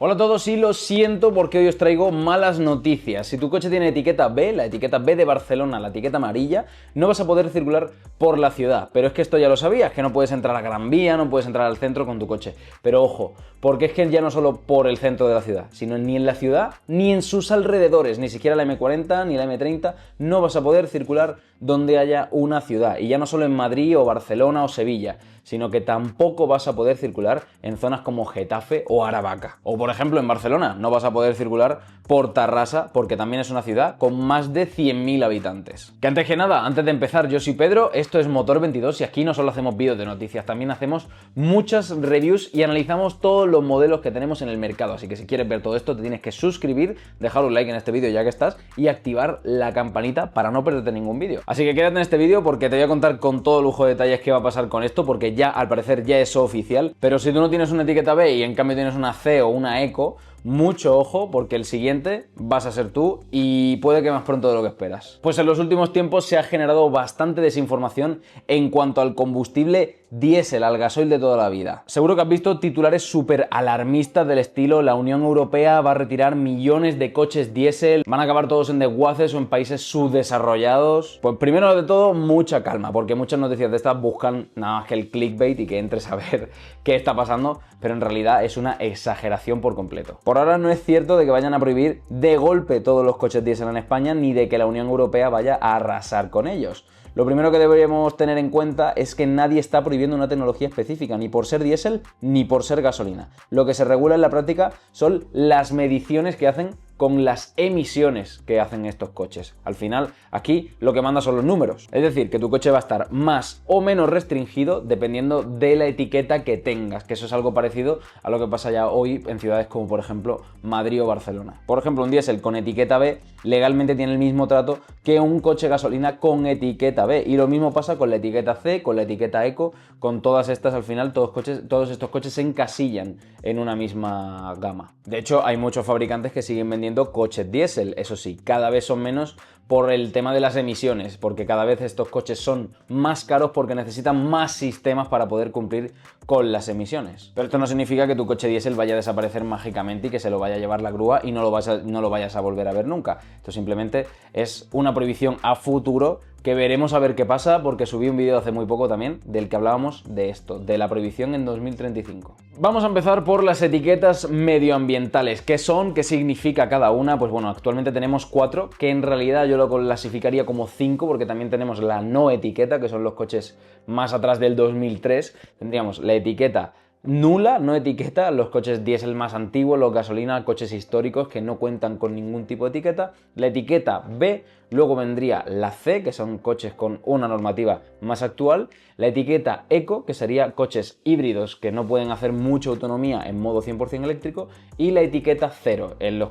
Hola a todos y lo siento porque hoy os traigo malas noticias. Si tu coche tiene etiqueta B, la etiqueta B de Barcelona, la etiqueta amarilla, no vas a poder circular por la ciudad. Pero es que esto ya lo sabías, que no puedes entrar a Gran Vía, no puedes entrar al centro con tu coche. Pero ojo, porque es que ya no solo por el centro de la ciudad, sino ni en la ciudad ni en sus alrededores, ni siquiera la M40 ni la M30, no vas a poder circular donde haya una ciudad. Y ya no solo en Madrid o Barcelona o Sevilla, sino que tampoco vas a poder circular en zonas como Getafe o Aravaca. O por ejemplo en Barcelona no vas a poder circular por Tarrasa porque también es una ciudad con más de 100.000 habitantes. Que antes que nada, antes de empezar, yo soy Pedro, esto es Motor 22 y aquí no solo hacemos vídeos de noticias, también hacemos muchas reviews y analizamos todos los modelos que tenemos en el mercado. Así que si quieres ver todo esto te tienes que suscribir, dejar un like en este vídeo ya que estás y activar la campanita para no perderte ningún vídeo. Así que quédate en este vídeo porque te voy a contar con todo lujo de detalles qué va a pasar con esto, porque ya al parecer ya es oficial. Pero si tú no tienes una etiqueta B y en cambio tienes una C o una Eco, mucho ojo porque el siguiente vas a ser tú y puede que más pronto de lo que esperas. Pues en los últimos tiempos se ha generado bastante desinformación en cuanto al combustible diésel, al gasoil de toda la vida. Seguro que has visto titulares súper alarmistas del estilo: la Unión Europea va a retirar millones de coches diésel, van a acabar todos en desguaces o en países subdesarrollados. Pues primero de todo, mucha calma, porque muchas noticias de estas buscan nada más que el clickbait y que entres a ver qué está pasando, pero en realidad es una exageración por completo. Por ahora no es cierto de que vayan a prohibir de golpe todos los coches diésel en España, ni de que la Unión Europea vaya a arrasar con ellos. Lo primero que deberíamos tener en cuenta es que nadie está prohibiendo una tecnología específica, ni por ser diésel ni por ser gasolina. Lo que se regula en la práctica son las mediciones que hacen con las emisiones que hacen estos coches. Al final, aquí lo que manda son los números. Es decir, que tu coche va a estar más o menos restringido dependiendo de la etiqueta que tengas, que eso es algo parecido a lo que pasa ya hoy en ciudades como por ejemplo Madrid o Barcelona. Por ejemplo, un diésel con etiqueta B legalmente tiene el mismo trato que un coche gasolina con etiqueta B. Y lo mismo pasa con la etiqueta C, con la etiqueta Eco, con todas estas. Al final todos estos coches se encasillan en una misma gama. De hecho, hay muchos fabricantes que siguen vendiendo coches diésel, eso sí, cada vez son menos por el tema de las emisiones, porque cada vez estos coches son más caros porque necesitan más sistemas para poder cumplir con las emisiones. Pero esto no significa que tu coche diésel vaya a desaparecer mágicamente y que se lo vaya a llevar la grúa y no lo vayas a volver a ver nunca. Esto simplemente es una prohibición a futuro que veremos a ver qué pasa, porque subí un vídeo hace muy poco también del que hablábamos de esto, de la prohibición en 2035. Vamos a empezar por las etiquetas medioambientales. ¿Qué son? ¿Qué significa cada una? Pues bueno, actualmente tenemos 4, que en realidad yo lo clasificaría como 5, porque también tenemos la no etiqueta, que son los coches más atrás del 2003. Tendríamos la etiqueta nula, no etiqueta, los coches diésel más antiguos, los gasolina, coches históricos que no cuentan con ningún tipo de etiqueta. La etiqueta B, luego vendría la C, que son coches con una normativa más actual. La etiqueta Eco, que sería coches híbridos que no pueden hacer mucha autonomía en modo 100% eléctrico. Y la etiqueta 0, en la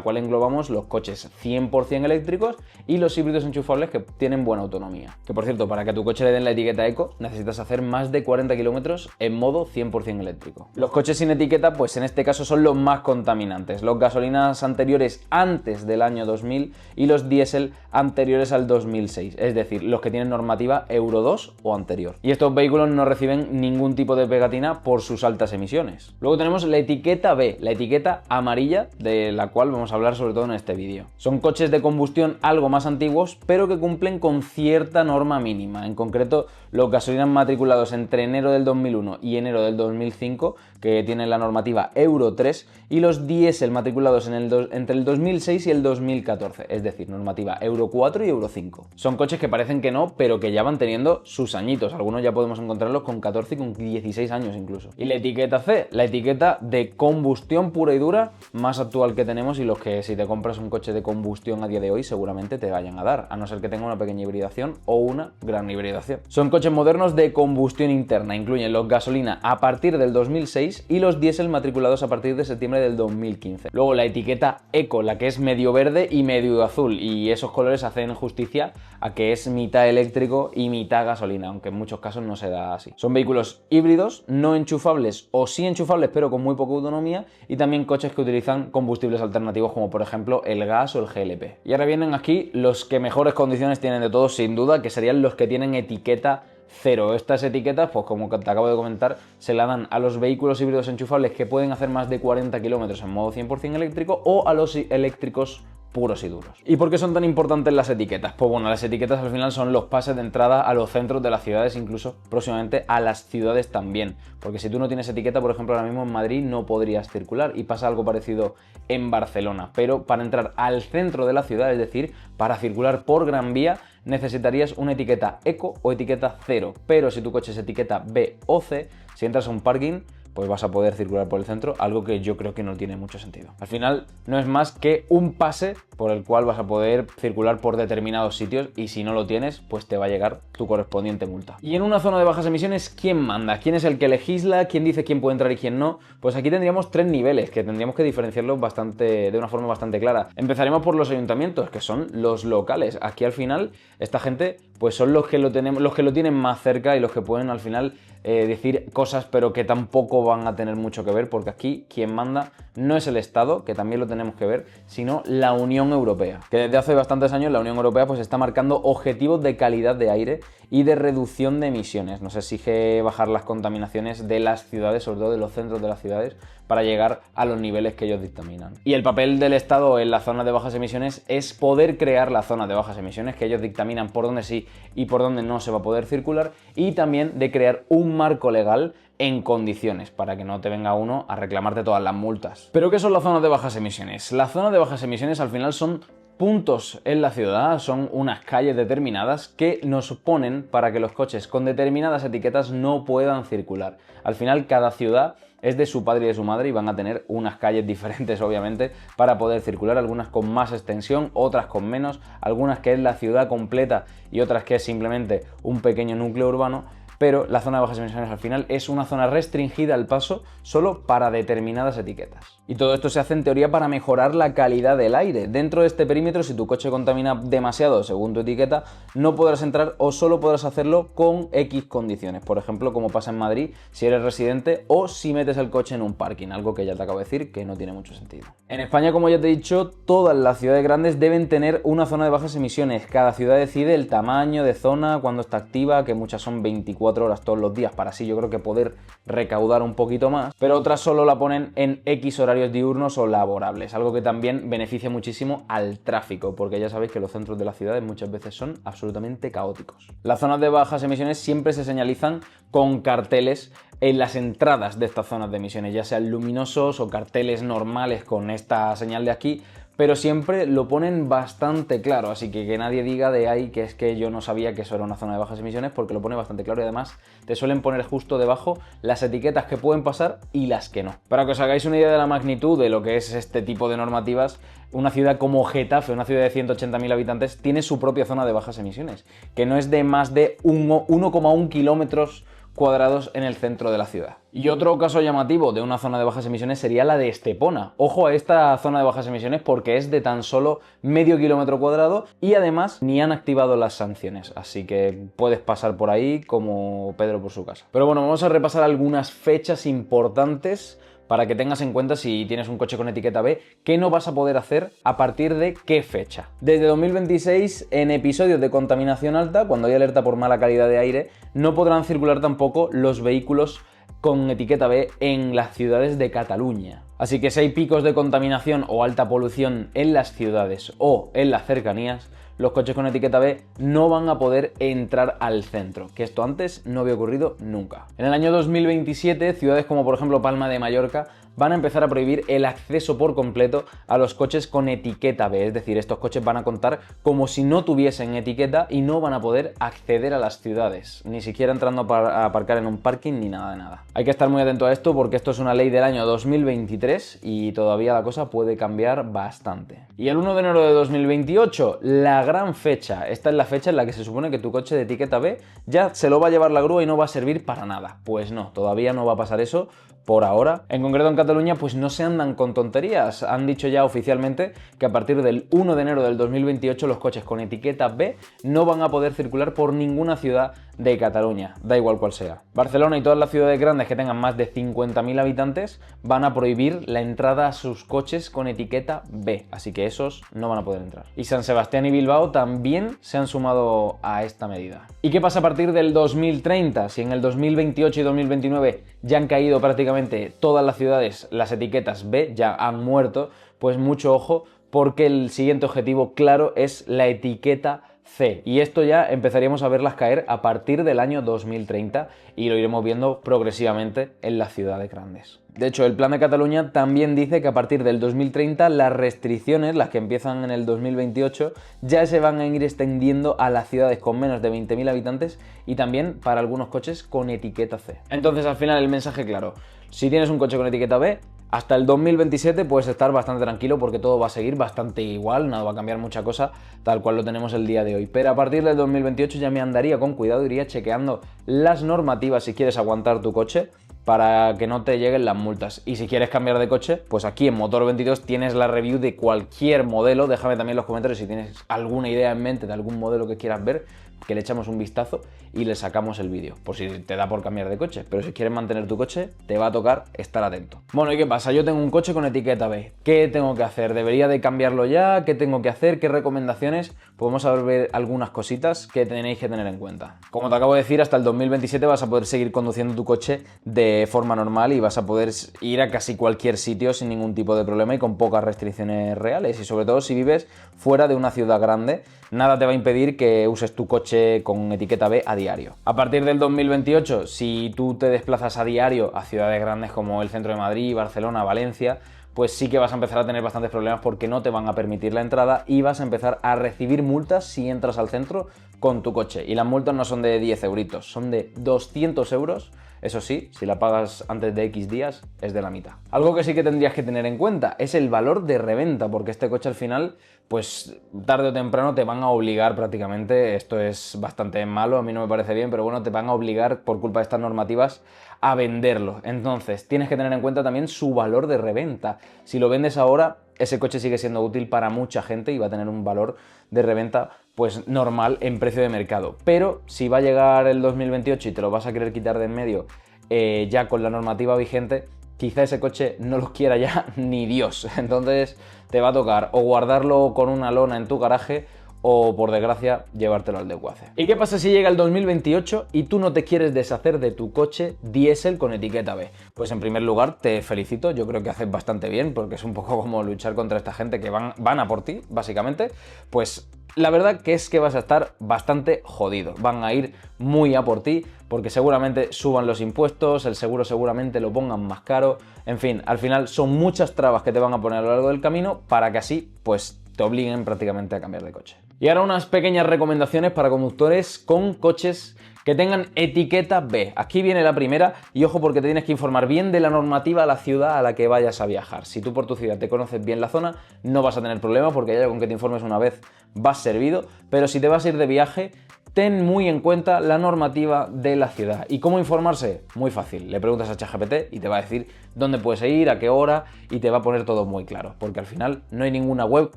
cual englobamos los coches 100% eléctricos y los híbridos enchufables que tienen buena autonomía. Que por cierto, para que a tu coche le den la etiqueta Eco necesitas hacer más de 40 kilómetros en modo 100% eléctrico. Los coches sin etiqueta, pues en este caso son los más contaminantes. Los gasolinas anteriores antes del año 2000 y los diésel anteriores al 2006, es decir, los que tienen normativa Euro 2 o anterior. Y estos vehículos no reciben ningún tipo de pegatina por sus altas emisiones. Luego tenemos la etiqueta B, la etiqueta amarilla, de la cual vamos a hablar sobre todo en este vídeo. Son coches de combustión algo más antiguos, pero que cumplen con cierta norma mínima. En concreto, los gasolinas matriculados entre enero del 2001 y enero del 2005, que tienen la normativa Euro 3, y los diésel matriculados entre el 2006 y el 2014, es decir, normativa Euro 4 y Euro 5. Son coches que parecen que no, pero que ya van teniendo sus añitos. Algunos ya podemos encontrarlos con 14 y con 16 años incluso. Y la etiqueta C, la etiqueta de combustión pura y dura más actual que tenemos, y los que si te compras un coche de combustión a día de hoy seguramente te vayan a dar, a no ser que tenga una pequeña hibridación o una gran hibridación. Son coches modernos de combustión interna, incluyen los gasolina a partir del 2006 y los diésel matriculados a partir de septiembre del 2015. Luego la etiqueta Eco, la que es medio verde y medio azul, y esos colores hacen justicia a que es mitad eléctrico y mitad gasolina, aunque en muchos casos no se da así. Son vehículos híbridos, no enchufables o sí enchufables pero con muy poca autonomía, y también coches que utilizan combustibles alternativos como por ejemplo el gas o el GLP. Y ahora vienen aquí los que mejores condiciones tienen de todos sin duda, que serían los que tienen etiqueta 0. Estas etiquetas, pues como te acabo de comentar, se la dan a los vehículos híbridos enchufables que pueden hacer más de 40 kilómetros en modo 100% eléctrico o a los eléctricos puros y duros. ¿Y por qué son tan importantes las etiquetas? Pues bueno, las etiquetas al final son los pases de entrada a los centros de las ciudades, incluso próximamente a las ciudades también. Porque si tú no tienes etiqueta, por ejemplo, ahora mismo en Madrid no podrías circular, y pasa algo parecido en Barcelona. Pero para entrar al centro de la ciudad, es decir, para circular por Gran Vía, necesitarías una etiqueta eco o etiqueta 0. Pero si tu coche es etiqueta B o C, si entras a un parking, pues vas a poder circular por el centro, algo que yo creo que no tiene mucho sentido. Al final no es más que un pase por el cual vas a poder circular por determinados sitios, y si no lo tienes, pues te va a llegar tu correspondiente multa. Y en una zona de bajas emisiones, ¿quién manda? ¿Quién es el que legisla? ¿Quién dice quién puede entrar y quién no? Pues aquí tendríamos 3 niveles que tendríamos que diferenciarlos de una forma bastante clara. Empezaremos por los ayuntamientos, que son los locales. Aquí al final esta gente pues son los que lo tienen más cerca y los que pueden al final decir cosas, pero que tampoco van a tener mucho que ver, porque aquí quien manda no es el Estado, que también lo tenemos que ver, sino la Unión Europea, que desde hace bastantes años la Unión Europea pues está marcando objetivos de calidad de aire y de reducción de emisiones. Nos exige bajar las contaminaciones de las ciudades, sobre todo de los centros de las ciudades, para llegar a los niveles que ellos dictaminan. Y el papel del Estado en las zonas de bajas emisiones es poder crear las zonas de bajas emisiones que ellos dictaminan por dónde sí y por dónde no se va a poder circular, y también de crear un marco legal en condiciones para que no te venga uno a reclamarte todas las multas. ¿Pero qué son las zonas de bajas emisiones? Las zonas de bajas emisiones al final son puntos en la ciudad, son unas calles determinadas que nos ponen para que los coches con determinadas etiquetas no puedan circular. Al final cada ciudad es de su padre y de su madre y van a tener unas calles diferentes, obviamente, para poder circular, algunas con más extensión, otras con menos, algunas que es la ciudad completa y otras que es simplemente un pequeño núcleo urbano. Pero la zona de bajas emisiones al final es una zona restringida al paso solo para determinadas etiquetas. Y todo esto se hace en teoría para mejorar la calidad del aire. Dentro de este perímetro, si tu coche contamina demasiado según tu etiqueta, no podrás entrar o solo podrás hacerlo con X condiciones. Por ejemplo, como pasa en Madrid, si eres residente o si metes el coche en un parking, algo que ya te acabo de decir que no tiene mucho sentido. En España, como ya te he dicho, todas las ciudades grandes deben tener una zona de bajas emisiones. Cada ciudad decide el tamaño de zona, cuándo está activa, que muchas son 24 horas todos los días, para así yo creo que poder recaudar un poquito más, pero otras solo la ponen en X horarios diurnos o laborables, algo que también beneficia muchísimo al tráfico, porque ya sabéis que los centros de las ciudades muchas veces son absolutamente caóticos. Las zonas de bajas emisiones siempre se señalizan con carteles en las entradas de estas zonas de emisiones, ya sean luminosos o carteles normales con esta señal de aquí, pero siempre lo ponen bastante claro, así que nadie diga de ahí que es que yo no sabía que eso era una zona de bajas emisiones, porque lo pone bastante claro y además te suelen poner justo debajo las etiquetas que pueden pasar y las que no. Para que os hagáis una idea de la magnitud de lo que es este tipo de normativas, una ciudad como Getafe, una ciudad de 180.000 habitantes, tiene su propia zona de bajas emisiones, que no es de más de 1,1 kilómetros cuadrados en el centro de la ciudad. Y otro caso llamativo de una zona de bajas emisiones sería la de Estepona. Ojo a esta zona de bajas emisiones porque es de tan solo medio kilómetro cuadrado y además ni han activado las sanciones, así que puedes pasar por ahí como Pedro por su casa. Pero bueno, vamos a repasar algunas fechas importantes para que tengas en cuenta, si tienes un coche con etiqueta B, qué no vas a poder hacer a partir de qué fecha. Desde 2026, en episodios de contaminación alta, cuando hay alerta por mala calidad de aire, no podrán circular tampoco los vehículos con etiqueta B en las ciudades de Cataluña. Así que si hay picos de contaminación o alta polución en las ciudades o en las cercanías, los coches con etiqueta B no van a poder entrar al centro, que esto antes no había ocurrido nunca. En el año 2027, ciudades como por ejemplo Palma de Mallorca van a empezar a prohibir el acceso por completo a los coches con etiqueta B, es decir, estos coches van a contar como si no tuviesen etiqueta y no van a poder acceder a las ciudades, ni siquiera entrando a aparcar en un parking ni nada de nada. Hay que estar muy atento a esto porque esto es una ley del año 2023 y todavía la cosa puede cambiar bastante. Y el 1 de enero de 2028, la gran fecha, esta es la fecha en la que se supone que tu coche de etiqueta B ya se lo va a llevar la grúa y no va a servir para nada. Pues no, todavía no va a pasar eso, por ahora. En concreto en Cataluña pues no se andan con tonterías, han dicho ya oficialmente que a partir del 1 de enero del 2028 los coches con etiqueta B no van a poder circular por ninguna ciudad de Cataluña, da igual cual sea. Barcelona y todas las ciudades grandes que tengan más de 50.000 habitantes van a prohibir la entrada a sus coches con etiqueta B, así que esos no van a poder entrar. Y San Sebastián y Bilbao también se han sumado a esta medida. ¿Y qué pasa a partir del 2030? Si en el 2028 y 2029 ya han caído prácticamente todas las ciudades las etiquetas B, ya han muerto, pues mucho ojo, porque el siguiente objetivo claro es la etiqueta C. Y esto ya empezaríamos a verlas caer a partir del año 2030 y lo iremos viendo progresivamente en las ciudades grandes. De hecho, el Plan de Cataluña también dice que a partir del 2030 las restricciones, las que empiezan en el 2028, ya se van a ir extendiendo a las ciudades con menos de 20.000 habitantes y también para algunos coches con etiqueta C. Entonces, al final, el mensaje claro. Si tienes un coche con etiqueta B, hasta el 2027 puedes estar bastante tranquilo porque todo va a seguir bastante igual, no va a cambiar mucha cosa tal cual lo tenemos el día de hoy. Pero a partir del 2028 ya me andaría con cuidado, iría chequeando las normativas si quieres aguantar tu coche para que no te lleguen las multas. Y si quieres cambiar de coche, pues aquí en Motor 22 tienes la review de cualquier modelo. Déjame también en los comentarios si tienes alguna idea en mente de algún modelo que quieras ver, que le echamos un vistazo y le sacamos el vídeo, por si te da por cambiar de coche. Pero si quieres mantener tu coche, te va a tocar estar atento. Bueno, ¿y qué pasa? Yo tengo un coche con etiqueta B. ¿Qué tengo que hacer? ¿Debería de cambiarlo ya? ¿Qué tengo que hacer? ¿Qué recomendaciones? Pues vamos a ver algunas cositas que tenéis que tener en cuenta. Como te acabo de decir, hasta el 2027 vas a poder seguir conduciendo tu coche de forma normal y vas a poder ir a casi cualquier sitio sin ningún tipo de problema y con pocas restricciones reales. Y sobre todo si vives fuera de una ciudad grande, nada te va a impedir que uses tu coche con etiqueta B a diario. A partir del 2028, si tú te desplazas a diario a ciudades grandes como el centro de Madrid, Barcelona, Valencia, pues sí que vas a empezar a tener bastantes problemas porque no te van a permitir la entrada y vas a empezar a recibir multas si entras al centro con tu coche. Y las multas no son de 10 euritos, son de 200 euros. Eso sí, si la pagas antes de X días, es de la mitad. Algo que sí que tendrías que tener en cuenta es el valor de reventa, porque este coche al final, pues tarde o temprano te van a obligar prácticamente, esto es bastante malo, a mí no me parece bien, pero bueno, te van a obligar por culpa de estas normativas a venderlo. Entonces, tienes que tener en cuenta también su valor de reventa. Si lo vendes ahora, ese coche sigue siendo útil para mucha gente y va a tener un valor de reventa pues normal en precio de mercado. Pero si va a llegar el 2028 y te lo vas a querer quitar de en medio ya con la normativa vigente, quizá ese coche no lo quiera ya ni Dios. Entonces te va a tocar o guardarlo con una lona en tu garaje o, por desgracia, llevártelo al desguace. ¿Y qué pasa si llega el 2028 y tú no te quieres deshacer de tu coche diésel con etiqueta B? Pues en primer lugar te felicito, yo creo que haces bastante bien porque es un poco como luchar contra esta gente que van a por ti, básicamente. Pues la verdad que es que vas a estar bastante jodido, van a ir muy a por ti porque seguramente suban los impuestos, el seguro seguramente lo pongan más caro, en fin, al final son muchas trabas que te van a poner a lo largo del camino para que así pues te obliguen prácticamente a cambiar de coche. Y ahora unas pequeñas recomendaciones para conductores con coches que tengan etiqueta B. Aquí viene la primera y ojo porque te tienes que informar bien de la normativa a la ciudad a la que vayas a viajar. Si tú por tu ciudad te conoces bien la zona, no vas a tener problema porque ya con que te informes una vez vas servido, pero si te vas a ir de viaje, ten muy en cuenta la normativa de la ciudad. ¿Y cómo informarse? Muy fácil. Le preguntas a ChatGPT y te va a decir dónde puedes ir, a qué hora y te va a poner todo muy claro, porque al final no hay ninguna web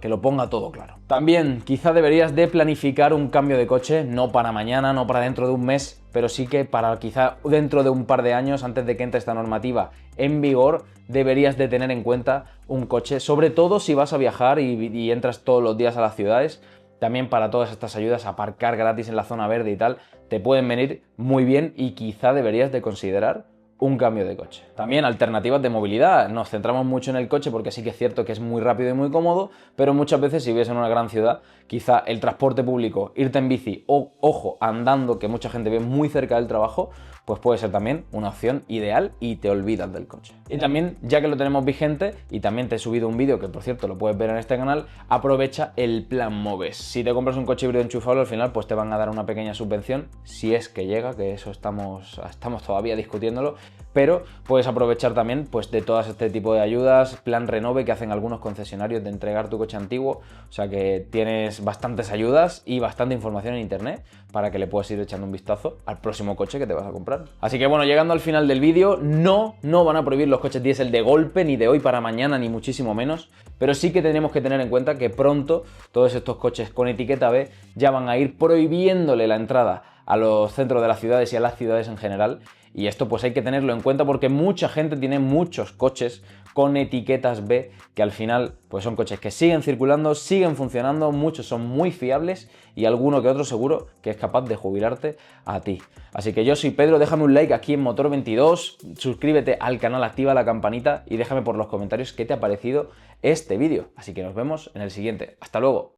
que lo ponga todo claro. También quizá deberías de planificar un cambio de coche, no para mañana, no para dentro de un mes, pero sí que para quizá dentro de un par de años, antes de que entre esta normativa en vigor, deberías de tener en cuenta un coche, sobre todo si vas a viajar y entras todos los días a las ciudades. También para todas estas ayudas, aparcar gratis en la zona verde y tal, te pueden venir muy bien y quizá deberías de considerar un cambio de coche. También alternativas de movilidad. Nos centramos mucho en el coche porque sí que es cierto que es muy rápido y muy cómodo, pero muchas veces si vives en una gran ciudad, quizá el transporte público, irte en bici o, ojo, andando, que mucha gente ve muy cerca del trabajo, pues puede ser también una opción ideal y te olvidas del coche. Y también, ya que lo tenemos vigente, y también te he subido un vídeo que por cierto lo puedes ver en este canal, aprovecha el plan Moves. Si te compras un coche híbrido enchufable, al final pues te van a dar una pequeña subvención, si es que llega, que eso estamos todavía discutiéndolo, pero puedes aprovechar también pues de todas este tipo de ayudas, plan Renove que hacen algunos concesionarios de entregar tu coche antiguo, o sea que tienes bastantes ayudas y bastante información en internet para que le puedas ir echando un vistazo al próximo coche que te vas a comprar. comprar. Así que bueno, llegando al final del vídeo, no van a prohibir los coches diésel de golpe, ni de hoy para mañana, ni muchísimo menos, pero sí que tenemos que tener en cuenta que pronto todos estos coches con etiqueta B ya van a ir prohibiéndole la entrada a los centros de las ciudades y a las ciudades en general. Y esto pues hay que tenerlo en cuenta porque mucha gente tiene muchos coches con etiquetas B que al final pues son coches que siguen circulando, siguen funcionando, muchos son muy fiables y alguno que otro seguro que es capaz de jubilarte a ti. Así que yo soy Pedro, déjame un like aquí en Motor22, suscríbete al canal, activa la campanita y déjame por los comentarios qué te ha parecido este vídeo. Así que nos vemos en el siguiente. ¡Hasta luego!